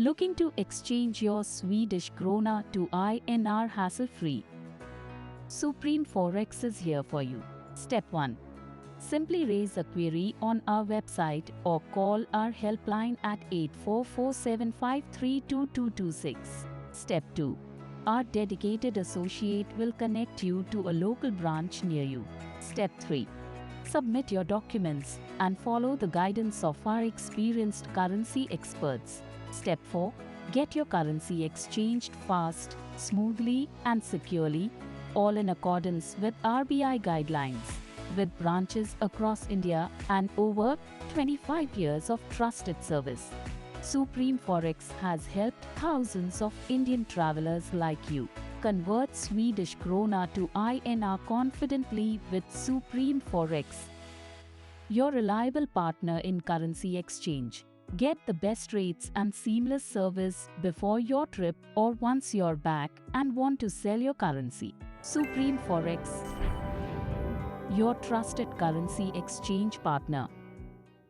Looking to exchange your Swedish Krona to INR hassle-free? Supreme Forex is here for you. Step 1. Simply raise a query on our website or call our helpline at 8447532226. Step 2. Our dedicated associate will connect you to a local branch near you. Step 3. Submit your documents and follow the guidance of our experienced currency experts. Step 4. Get your currency exchanged fast, smoothly and securely, all in accordance with RBI guidelines. With branches across India and over 25 years of trusted service, Supreme Forex has helped thousands of Indian travelers like you convert Swedish Krona to INR confidently with Supreme Forex, your reliable partner in currency exchange. Get the best rates and seamless service before your trip or once you're back and want to sell your currency. Supreme Forex, your trusted currency exchange partner.